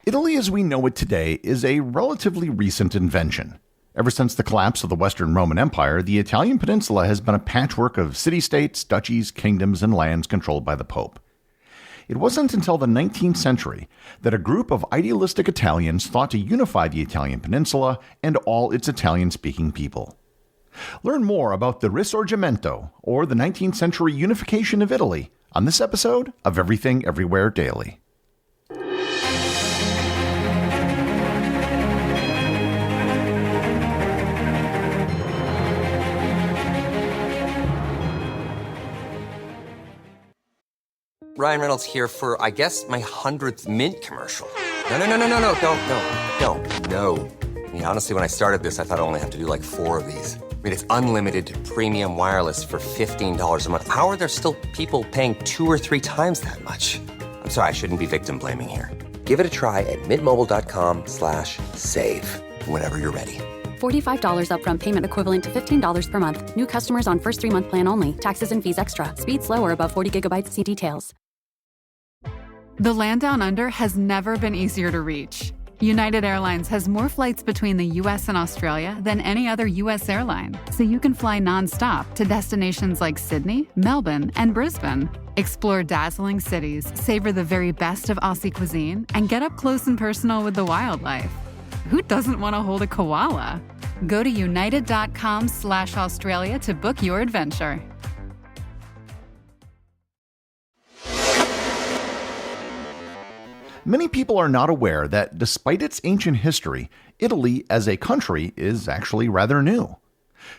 Italy as we know it today is a relatively recent invention. Ever since the collapse of the Western Roman Empire, the Italian Peninsula has been a patchwork of city-states, duchies, kingdoms, and lands controlled by the Pope. It wasn't until the 19th century that a group of idealistic Italians thought to unify the Italian Peninsula and all its Italian-speaking people. Learn more about the Risorgimento, or the 19th century unification of Italy, on this episode of Everything Everywhere Daily. Ryan Reynolds here for, I guess, my 100th Mint commercial. No, I mean, honestly, when I started this, I thought I only have to do like 4 of these. I mean, it's unlimited premium wireless for $15 a month. How are there still people paying 2 or 3 times that much? I'm sorry, I shouldn't be victim blaming here. Give it a try at mintmobile.com/save. Whenever you're ready. $45 upfront payment equivalent to $15 per month. New customers on first 3-month plan only. Taxes and fees extra. Speed slower above 40 gigabytes. See details. The land down under has never been easier to reach. United Airlines has more flights between the U.S. and Australia than any other U.S. airline, so you can fly nonstop to destinations like Sydney, Melbourne, and Brisbane. Explore dazzling cities, savor the very best of Aussie cuisine, and get up close and personal with the wildlife. Who doesn't want to hold a koala? Go to united.com/Australia to book your adventure. Many people are not aware that despite its ancient history, Italy as a country is actually rather new.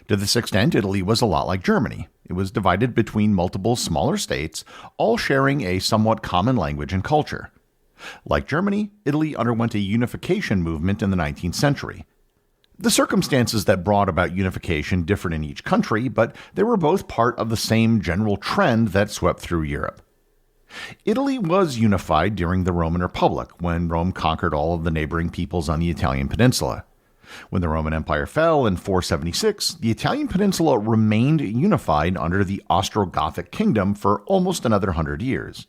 To this extent, Italy was a lot like Germany. It was divided between multiple smaller states, all sharing a somewhat common language and culture. Like Germany, Italy underwent a unification movement in the 19th century. The circumstances that brought about unification differed in each country, but they were both part of the same general trend that swept through Europe. Italy was unified during the Roman Republic, when Rome conquered all of the neighboring peoples on the Italian Peninsula. When the Roman Empire fell in 476, the Italian Peninsula remained unified under the Ostrogothic kingdom for almost another 100 years.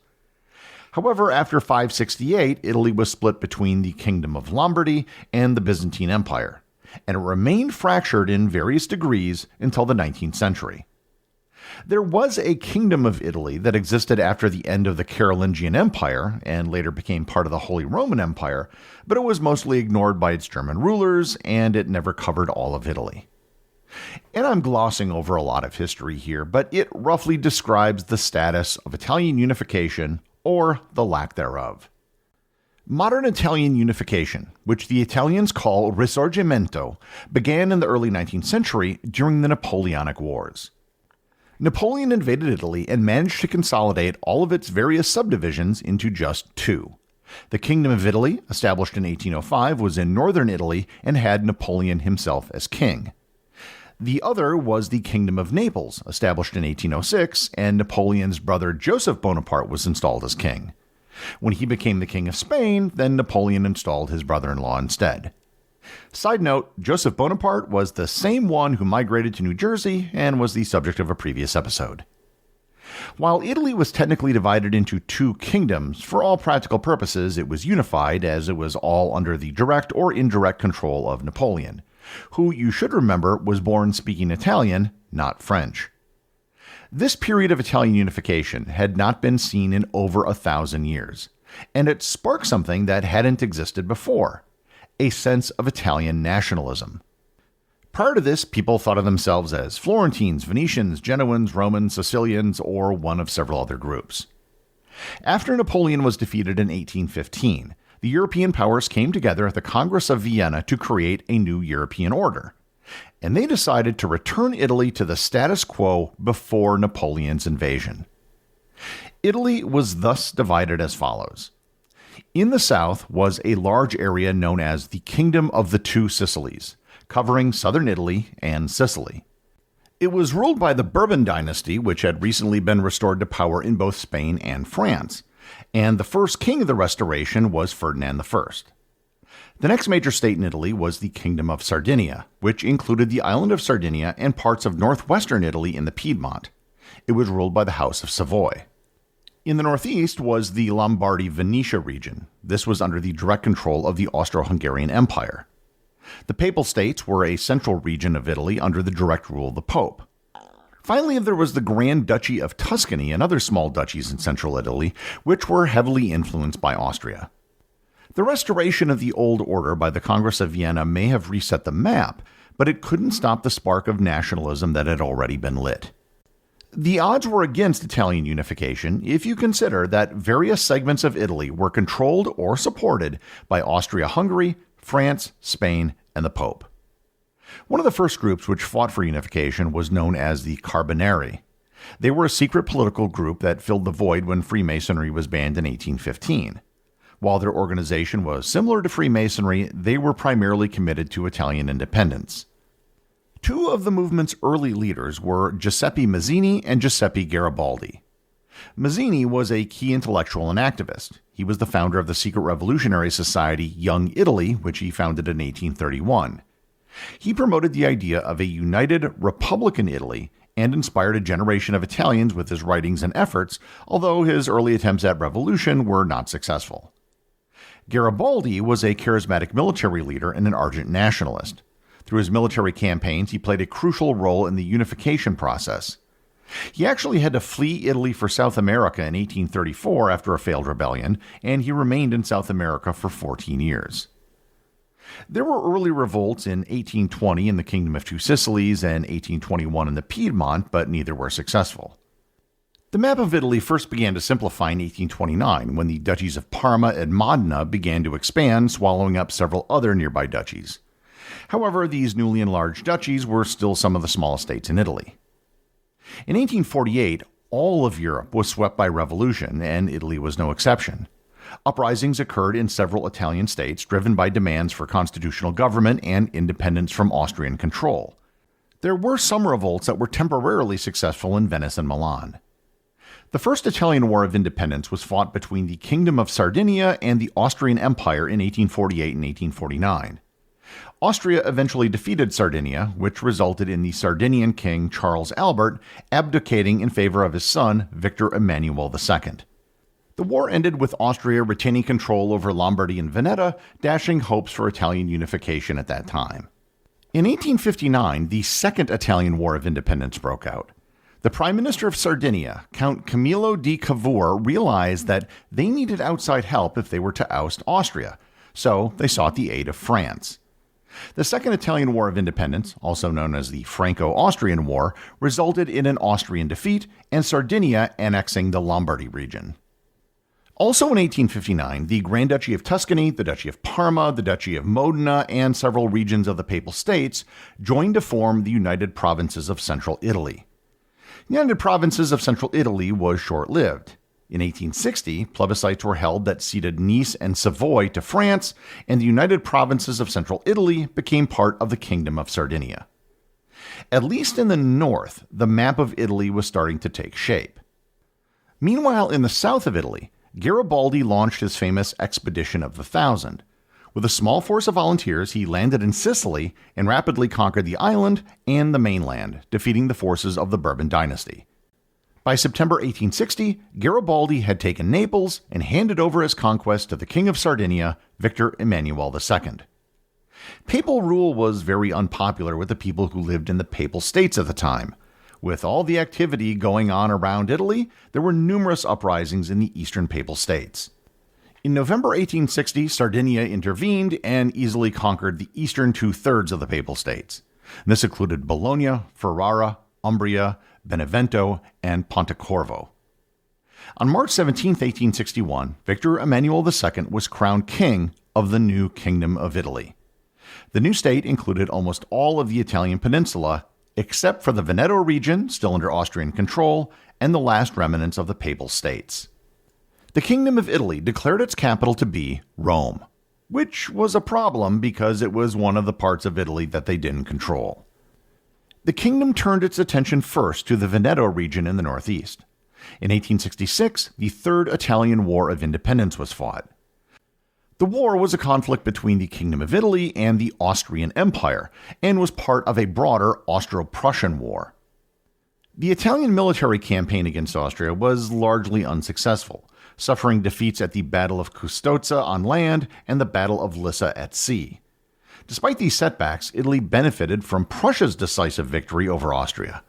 However, after 568, Italy was split between the Kingdom of Lombardy and the Byzantine Empire, and it remained fractured in various degrees until the 19th century. There was a Kingdom of Italy that existed after the end of the Carolingian Empire and later became part of the Holy Roman Empire, but it was mostly ignored by its German rulers, and it never covered all of Italy. And I'm glossing over a lot of history here, but it roughly describes the status of Italian unification, or the lack thereof. Modern Italian unification, which the Italians call Risorgimento, began in the early 19th century during the Napoleonic Wars. Napoleon invaded Italy and managed to consolidate all of its various subdivisions into just 2. The Kingdom of Italy, established in 1805, was in northern Italy and had Napoleon himself as king. The other was the Kingdom of Naples, established in 1806, and Napoleon's brother Joseph Bonaparte was installed as king. When he became the King of Spain, then Napoleon installed his brother-in-law instead. Side note, Joseph Bonaparte was the same one who migrated to New Jersey and was the subject of a previous episode. While Italy was technically divided into 2 kingdoms, for all practical purposes it was unified, as it was all under the direct or indirect control of Napoleon, who you should remember was born speaking Italian, not French. This period of Italian unification had not been seen in over 1,000 years, and it sparked something that hadn't existed before: a sense of Italian nationalism. Prior to this, people thought of themselves as Florentines, Venetians, Genoans, Romans, Sicilians, or one of several other groups. After Napoleon was defeated in 1815, the European powers came together at the Congress of Vienna to create a new European order, and they decided to return Italy to the status quo before Napoleon's invasion. Italy was thus divided as follows. In the south was a large area known as the Kingdom of the Two Sicilies, covering southern Italy and Sicily. It was ruled by the Bourbon dynasty, which had recently been restored to power in both Spain and France, and the first king of the restoration was Ferdinand I. The next major state in Italy was the Kingdom of Sardinia, which included the island of Sardinia and parts of northwestern Italy in the Piedmont. It was ruled by the House of Savoy. In the northeast was the Lombardy-Venetia region. This was under the direct control of the Austro-Hungarian Empire. The Papal States were a central region of Italy under the direct rule of the Pope. Finally, there was the Grand Duchy of Tuscany and other small duchies in central Italy, which were heavily influenced by Austria. The restoration of the old order by the Congress of Vienna may have reset the map, but it couldn't stop the spark of nationalism that had already been lit. The odds were against Italian unification if you consider that various segments of Italy were controlled or supported by Austria-Hungary, France, Spain, and the Pope. One of the first groups which fought for unification was known as the Carbonari. They were a secret political group that filled the void when Freemasonry was banned in 1815. While their organization was similar to Freemasonry, they were primarily committed to Italian independence. Two of the movement's early leaders were Giuseppe Mazzini and Giuseppe Garibaldi. Mazzini was a key intellectual and activist. He was the founder of the secret revolutionary society Young Italy, which he founded in 1831. He promoted the idea of a united republican Italy and inspired a generation of Italians with his writings and efforts, although his early attempts at revolution were not successful. Garibaldi was a charismatic military leader and an ardent nationalist. Through his military campaigns, he played a crucial role in the unification process. He actually had to flee Italy for South America in 1834 after a failed rebellion, and he remained in South America for 14 years. There were early revolts in 1820 in the Kingdom of Two Sicilies and 1821 in the Piedmont, but neither were successful. The map of Italy first began to simplify in 1829 when the duchies of Parma and Modena began to expand, swallowing up several other nearby duchies. However, these newly enlarged duchies were still some of the smallest states in Italy. In 1848, all of Europe was swept by revolution, and Italy was no exception. Uprisings occurred in several Italian states, driven by demands for constitutional government and independence from Austrian control. There were some revolts that were temporarily successful in Venice and Milan. The First Italian War of Independence was fought between the Kingdom of Sardinia and the Austrian Empire in 1848 and 1849. Austria eventually defeated Sardinia, which resulted in the Sardinian king Charles Albert abdicating in favor of his son, Victor Emmanuel II. The war ended with Austria retaining control over Lombardy and Veneto, dashing hopes for Italian unification at that time. In 1859, the Second Italian War of Independence broke out. The Prime Minister of Sardinia, Count Camillo di Cavour, realized that they needed outside help if they were to oust Austria, so they sought the aid of France. The Second Italian War of Independence, also known as the Franco-Austrian War, resulted in an Austrian defeat and Sardinia annexing the Lombardy region. Also in 1859, the Grand Duchy of Tuscany, the Duchy of Parma, the Duchy of Modena, and several regions of the Papal States joined to form the United Provinces of Central Italy. The United Provinces of Central Italy was short-lived. In 1860, plebiscites were held that ceded Nice and Savoy to France, and the United Provinces of Central Italy became part of the Kingdom of Sardinia. At least in the north, the map of Italy was starting to take shape. Meanwhile, in the south of Italy, Garibaldi launched his famous Expedition of the Thousand. With a small force of volunteers, he landed in Sicily and rapidly conquered the island and the mainland, defeating the forces of the Bourbon dynasty. By September 1860, Garibaldi had taken Naples and handed over his conquest to the King of Sardinia, Victor Emmanuel II. Papal rule was very unpopular with the people who lived in the Papal States at the time. With all the activity going on around Italy, there were numerous uprisings in the eastern Papal States. In November 1860, Sardinia intervened and easily conquered the eastern two-thirds of the Papal States. This included Bologna, Ferrara, Umbria, Benevento, and Pontecorvo. On March 17, 1861, Victor Emmanuel II was crowned king of the new Kingdom of Italy. The new state included almost all of the Italian Peninsula, except for the Veneto region, still under Austrian control, and the last remnants of the Papal States. The Kingdom of Italy declared its capital to be Rome, which was a problem because it was one of the parts of Italy that they didn't control. The kingdom turned its attention first to the Veneto region in the northeast. In 1866, the Third Italian War of Independence was fought. The war was a conflict between the Kingdom of Italy and the Austrian Empire, and was part of a broader Austro-Prussian War. The Italian military campaign against Austria was largely unsuccessful, suffering defeats at the Battle of Custozza on land and the Battle of Lissa at sea. Despite these setbacks, Italy benefited from Prussia's decisive victory over Austria.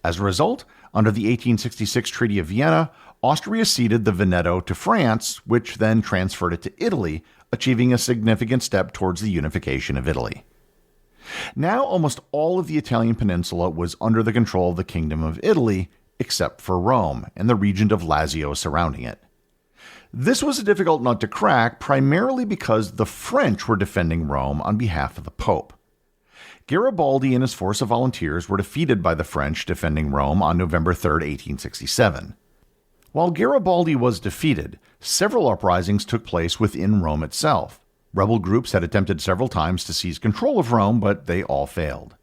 As a result, under the 1866 Treaty of Vienna, Austria ceded the Veneto to France, which then transferred it to Italy, achieving a significant step towards the unification of Italy. Now almost all of the Italian peninsula was under the control of the Kingdom of Italy, except for Rome and the region of Lazio surrounding it. This was a difficult nut to crack, primarily because the French were defending Rome on behalf of the Pope. Garibaldi and his force of volunteers were defeated by the French defending Rome on November 3, 1867. While Garibaldi was defeated, several uprisings took place within Rome itself. Rebel groups had attempted several times to seize control of Rome, but they all failed.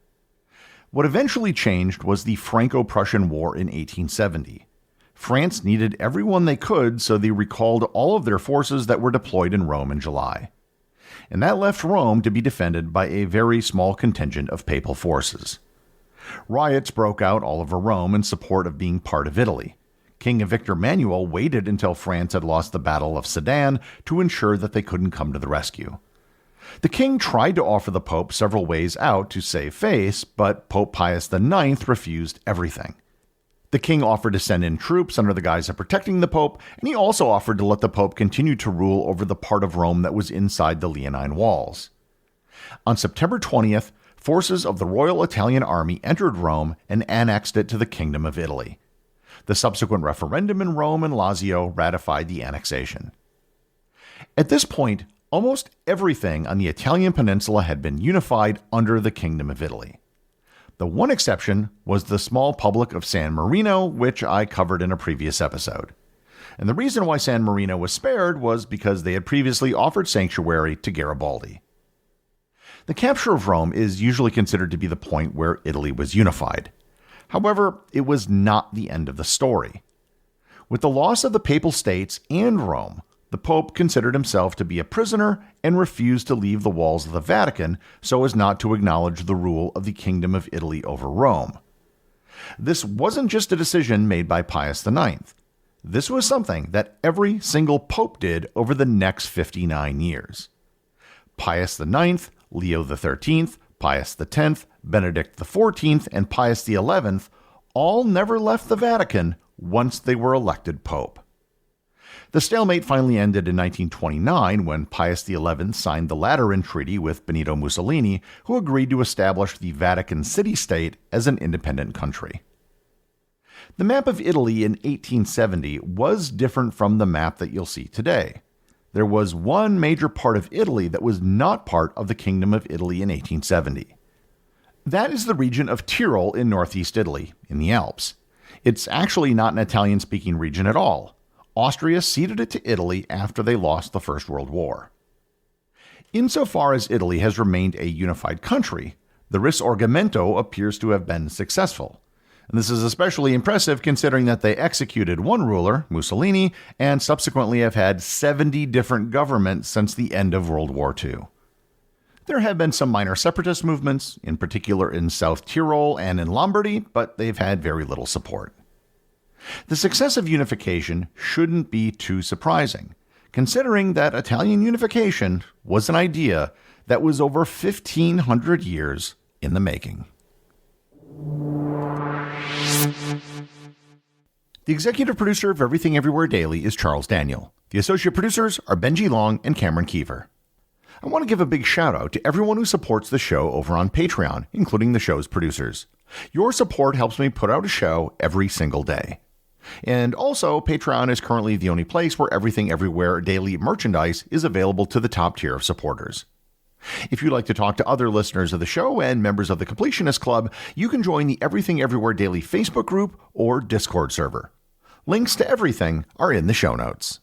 What eventually changed was the Franco-Prussian War in 1870. France needed everyone they could, so they recalled all of their forces that were deployed in Rome in July. And that left Rome to be defended by a very small contingent of papal forces. Riots broke out all over Rome in support of being part of Italy. King Victor Emmanuel waited until France had lost the Battle of Sedan to ensure that they couldn't come to the rescue. The king tried to offer the Pope several ways out to save face, but Pope Pius IX refused everything. The king offered to send in troops under the guise of protecting the Pope, and he also offered to let the Pope continue to rule over the part of Rome that was inside the Leonine walls. On September 20th, forces of the Royal Italian Army entered Rome and annexed it to the Kingdom of Italy. The subsequent referendum in Rome and Lazio ratified the annexation. At this point, almost everything on the Italian peninsula had been unified under the Kingdom of Italy. The one exception was the small public of San Marino, which I covered in a previous episode. And the reason why San Marino was spared was because they had previously offered sanctuary to Garibaldi. The capture of Rome is usually considered to be the point where Italy was unified. However, it was not the end of the story. With the loss of the Papal States and Rome, the Pope considered himself to be a prisoner and refused to leave the walls of the Vatican so as not to acknowledge the rule of the Kingdom of Italy over Rome. This wasn't just a decision made by Pius IX. This was something that every single pope did over the next 59 years. Pius IX, Leo XIII, Pius X, Benedict XIV, and Pius XI all never left the Vatican once they were elected pope. The stalemate finally ended in 1929 when Pius XI signed the Lateran Treaty with Benito Mussolini, who agreed to establish the Vatican City-State as an independent country. The map of Italy in 1870 was different from the map that you'll see today. There was one major part of Italy that was not part of the Kingdom of Italy in 1870. That is the region of Tyrol in northeast Italy, in the Alps. It's actually not an Italian-speaking region at all. Austria ceded it to Italy after they lost the First World War. Insofar as Italy has remained a unified country, the Risorgimento appears to have been successful. And this is especially impressive considering that they executed one ruler, Mussolini, and subsequently have had 70 different governments since the end of World War II. There have been some minor separatist movements, in particular in South Tyrol and in Lombardy, but they've had very little support. The success of unification shouldn't be too surprising, considering that Italian unification was an idea that was over 1,500 years in the making. The executive producer of Everything Everywhere Daily is Charles Daniel. The associate producers are Benji Long and Cameron Kieffer. I want to give a big shout out to everyone who supports the show over on Patreon, including the show's producers. Your support helps me put out a show every single day. And also, Patreon is currently the only place where Everything Everywhere Daily merchandise is available to the top tier of supporters. If you'd like to talk to other listeners of the show and members of the Completionist Club, you can join the Everything Everywhere Daily Facebook group or Discord server. Links to everything are in the show notes.